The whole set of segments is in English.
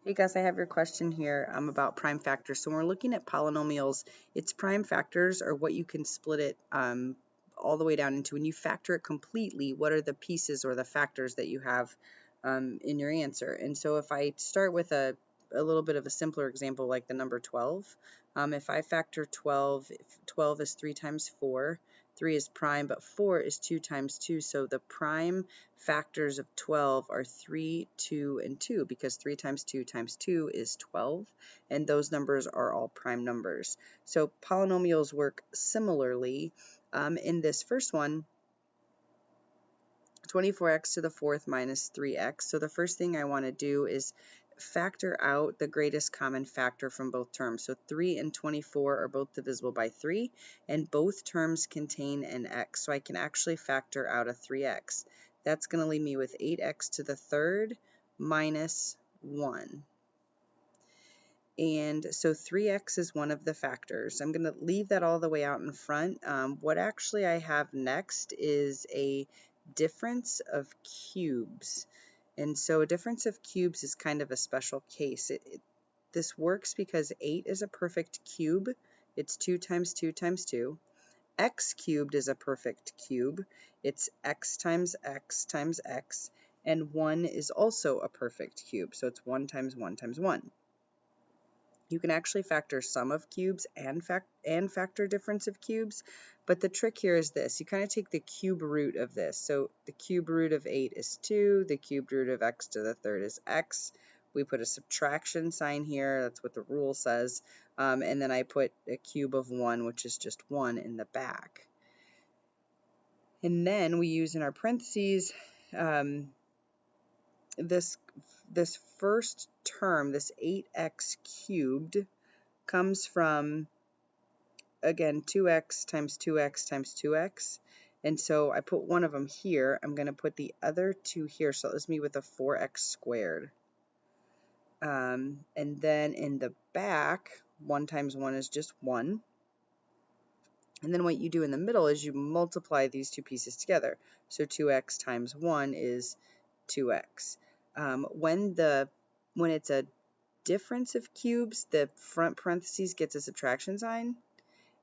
Hey guys, I have your question here about prime factors. So when we're looking at polynomials, its prime factors are what you can split it all the way down into. When you factor it completely, what are the pieces or the factors that you have in your answer? And so if I start with a little bit of a simpler example like the number 12, if I factor 12, if 12 is 3 times 4, 3 is prime, but 4 is 2 times 2, so the prime factors of 12 are 3, 2, and 2, because 3 times 2 times 2 is 12, and those numbers are all prime numbers. So polynomials work similarly. In this first one, 24x to the fourth minus 3x. So the first thing I want to do is factor out the greatest common factor from both terms. So 3 and 24 are both divisible by 3, and both terms contain an x. So I can actually factor out a 3x. That's going to leave me with 8x to the third minus 1. And so 3x is one of the factors. I'm going to leave that all the way out in front. What actually I have next is a difference of cubes. And so a difference of cubes is kind of a special case. This works because 8 is a perfect cube. It's 2 times 2 times 2. X cubed is a perfect cube. It's x times x times x. And 1 is also a perfect cube. So it's 1 times 1 times 1. You can actually factor sum of cubes and factor difference of cubes, but the trick here is this. You kind of take the cube root of this. So the cube root of 8 is 2, the cube root of x to the third is x. We put a subtraction sign here, that's what the rule says, and then I put a cube of 1, which is just 1 in the back. And then we use in our parentheses this first term, this 8x cubed, comes from, again, 2x times 2x times 2x. And so I put one of them here. I'm going to put the other two here. So that leaves me with a 4x squared. And then in the back, 1 times 1 is just 1. And then what you do in the middle is you multiply these two pieces together. So 2x times 1 is 2x. When it's a difference of cubes, the front parentheses gets a subtraction sign,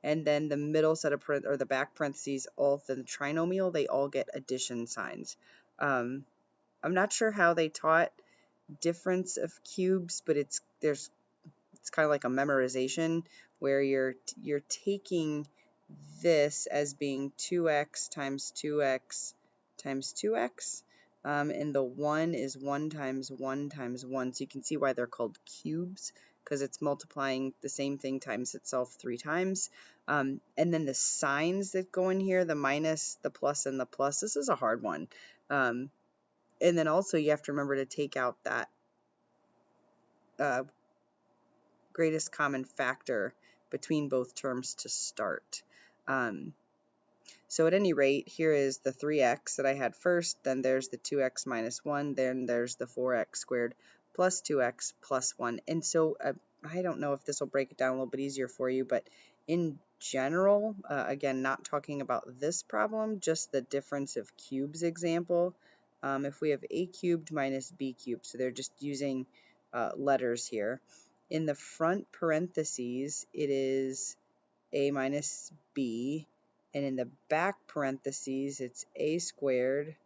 and then the middle set of or the back parentheses, all the trinomial, they all get addition signs. I'm not sure how they taught difference of cubes, but it's kind of like a memorization where you're taking this as being 2x times 2x times 2x. And the 1 is 1 times 1 times 1. So you can see why they're called cubes, because it's multiplying the same thing times itself 3 times. And then the signs that go in here, the minus, the plus, and the plus, this is a hard one. And then also you have to remember to take out that greatest common factor between both terms to start. So at any rate, here is the 3x that I had first, then there's the 2x minus 1, then there's the 4x squared plus 2x plus 1. And so I don't know if this will break it down a little bit easier for you, but in general, again, not talking about this problem, just the difference of cubes example, if we have a cubed minus b cubed, so they're just using letters here. In the front parentheses, it is a minus b, and in the back parentheses, it's a squared,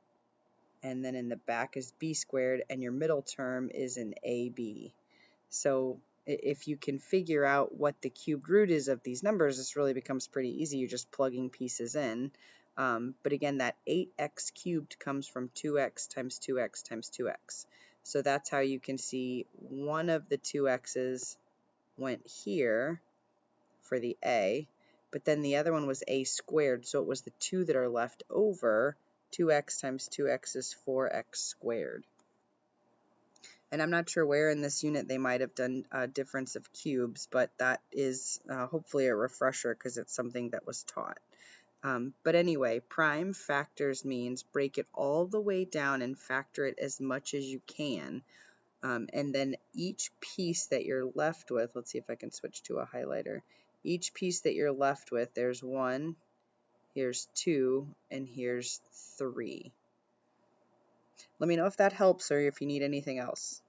and then in the back is b squared, and your middle term is an ab. So if you can figure out what the cubed root is of these numbers, this really becomes pretty easy. You're just plugging pieces in. But again, that 8x cubed comes from 2x times 2x times 2x. So that's how you can see one of the 2x's went here for the a, but then the other one was a squared, so it was the 2 that are left over. 2x times 2x is 4x squared. And I'm not sure where in this unit they might have done a difference of cubes, but that is hopefully a refresher because it's something that was taught. But anyway, prime factors means break it all the way down and factor it as much as you can. And then each piece that you're left with, let's see if I can switch to a highlighter. Each piece that you're left with, there's 1, here's 2, and here's 3. Let me know if that helps or if you need anything else.